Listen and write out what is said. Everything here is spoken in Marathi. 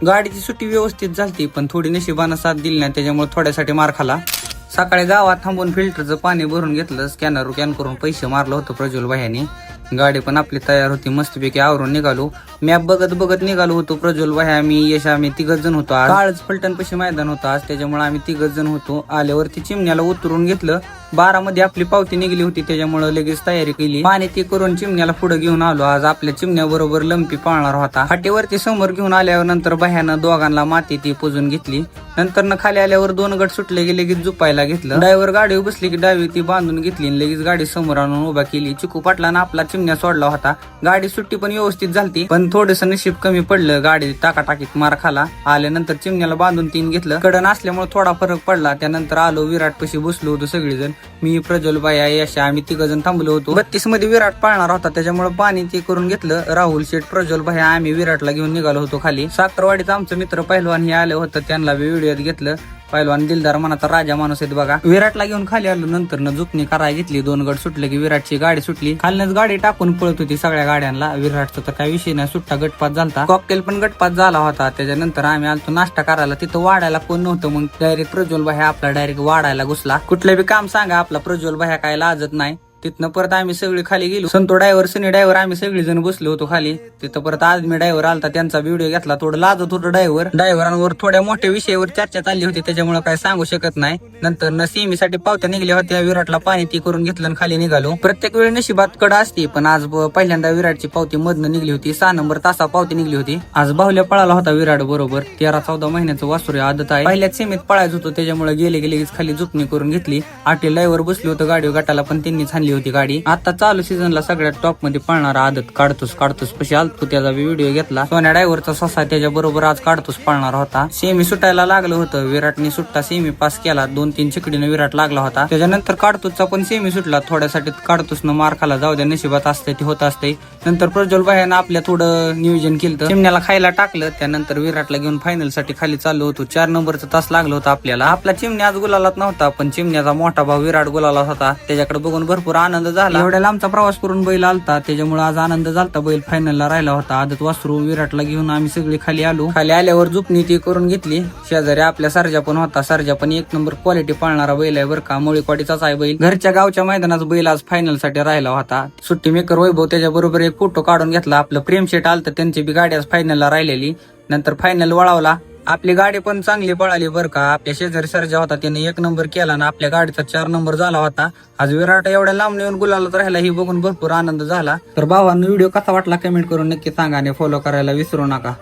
गाडीची सुट्टी व्यवस्थित झालती, पण थोडी नशिबानं साथ दिली नाही, त्याच्यामुळे थोड्यासाठी मार खाला. सकाळी गावात थांबून फिल्टरचं पाणी भरून घेतलं, स्कॅनर करून पैसे मारलं होतं प्रज्वल भाईयांनी. गाडी पण आपली तयार होती, मस्तपैकी आवरून निघालो. मॅप बघत निघालो होतो. प्रज्वल भाई, आम्ही यश, आम्ही 3 जण होतो. काळच फलटणपाशी मैदान होतं आज, त्याच्यामुळे आम्ही 3 जण होतो. आल्यावरती चिमण्याला उतरून घेतलं. 12 मध्ये आपली पावती निघली होती, त्याच्यामुळे लगेच तयारी केली. पाणी ती करून चिमण्याला पुढे घेऊन आलो. आज आपल्या चिमण्या बरोबर लंपी पाळणार होता. फाटीवरती समोर घेऊन आल्यावर नंतर बाह्यानं दोघांना माती ती पुजून घेतली. नंतर खाली आल्यावर 2 गट सुटले की लगेच झुपायला घेतलं. ड्रायव्हर गाडी बसली की डावी ती बांधून घेतली आणि लगेच गाडी समोर आणून उभा केली. चिकू पाटलानं आपला चिमण्या सोडला होता. गाडी सुट्टी पण व्यवस्थित झालती, पण थोडस नशीब कमी पडलं. गाडी टाकाटाकीत मार खाला. आल्यानंतर चिमण्याला बांधून 3 घेतलं. कडन असल्यामुळे थोडा फरक पडला. त्यानंतर आलो, विराट पशी बसलो होतो सगळेजण. मी, प्रज्वल भाई, यश, आम्ही 3 जण थांबलो होतो. 32 मध्ये विराट पाळणार होता, त्याच्यामुळे पाणी ते करून घेतलं. राहुल शेठ, प्रज्वल भाई, आम्ही विराटला घेऊन निघालो होतो खाली. साखरवाडीचा आमचं मित्र पहिलवान हे आले होतं, त्यांना व्हिडिओत घेतलं. पहिलवान दिलदार मनाचा राजा माणूस आहेत बघा. विराटला घेऊन खाली आलो. नंतर झुकणी करायला घेतली. 2 गट सुटले की विराटची गाडी सुटली. खालनच गाडी टाकून पळत होती सगळ्या गाड्यांना. विराटचा तर काही विषय नाही, सुट्टा गटपात झाला. कॉकटेल पण गटपात झाला होता. त्याच्यानंतर आम्ही आलतो नाश्ता करायला. तिथं वाढायला कोण नव्हतं, मग डायरेक्ट प्रज्वल भाई आपला डायरेक्ट वाढायला घुसला. कुठलं बी काम सांगा, आपला प्रज्वल भाई काय लाजत नाही. तिथनं परत आम्ही सगळी खाली गेलो. संतो ड्रायव्हर, सनी ड्रायव्हर, आम्ही सगळी जण बसलो होतो खाली. तिथं परत आजमी ड्रायव्हर आलता, त्यांचा व्हिडिओ घेतला. थोडं लाजत होतं ड्रायव्हरांवर थोड्या मोठ्या विषयावर चर्चा चालली होती, त्याच्यामुळे काय सांगू शकत नाही. नंतर सेमीसाठी पावत्या निघल्या होत्या. विराटला पाणी ती करून घेतलं आणि खाली निघालो. प्रत्येक वेळी नशिबात कडा असते, पण आज पहिल्यांदा विराटची पावती मधनं निघली होती. 6 नंबर तासा पावती निघली होती. आज बाहुल्या पळाला होता विराट बरोबर. 13-14 महिन्याचं वासुर आदत आहे. पहिल्याच सेमीत पळायचं होतं, त्याच्यामुळे गेले लगेच खाली झुकणी करून घेतली. आटी ड्रायव्हर बसलो होतं गाडी गटाला, पण त्यांनीच हाणली होती गाडी. आता चालू सीझनला सगळ्यात टॉप मध्ये पळणारा आदत काढतोस पशी आलतो, त्याचा व्हिडिओ घेतला. सोन्या ड्रायव्हरचा ससा त्याच्या बरोबर आज काढतोस पळणार होता. सेमी सुटायला लागलं होतं. विराटने सुट्टा सेमी पास केला. 2-3 चिकडीने विराट लागला होता. त्याच्यानंतर काढतोसचा पण सेमी सुटला. थोड्यासाठी काढतोसनं मार खाला. जाऊ द्या, नशिबात असते ते होत असते. नंतर प्रज्वल भाईनं आपल्या थोडं नियोजन केलं, चिमण्याला खायला टाकलं. त्यानंतर विराटला घेऊन फायनल साठी खाली चाललो होतो. 4 नंबरचा तास लागला होता आपल्याला. आपला चिमण्या आज गुलालात नव्हता, पण चिमण्याचा मोठा भाऊ विराट गुलालात होता. त्याच्याकडे बघून भरपूर आनंद झाला. एवढ्या आमचा प्रवास करून बैल आलता, त्याच्यामुळे आज आनंद झालता. बैल फायनलला राहिला होता. आदत वासरू विराटला घेऊन आम्ही सगळी खाली आलो. खाली आल्यावर झुपणी ती करून घेतली. शेजारी आपल्या सर्जा पण होता. सर्जा पण 1 नंबर क्वालिटी पाळणारा बैल आहे बरं का. मोळीकवाडीचाच आहे बैल. घरच्या गावच्या मैदानाचा बैल आज फायनल साठी राहिला होता. सुट्टी मेकर वैभव त्याच्या बरोबर एक फोटो काढून घेतला. आपलं प्रेम शेट आलतं, त्यांची बी गाडी आज फायनलला राहिलेली. नंतर फायनल वळवला. आपली गाडी पण चांगली पळाली बरं का. आपल्या शेजारी सर्जा होता, त्याने 1 नंबर केला ना आपल्या गाडीचा 4 नंबर झाला होता. आज विराट एवढ्या लांब येऊन गुलालात राहिला, ही बघून भरपूर आनंद झाला. तर भावांनो, व्हिडिओ कसा वाटला कमेंट करून नक्की सांगा आणि फॉलो करायला विसरू नका.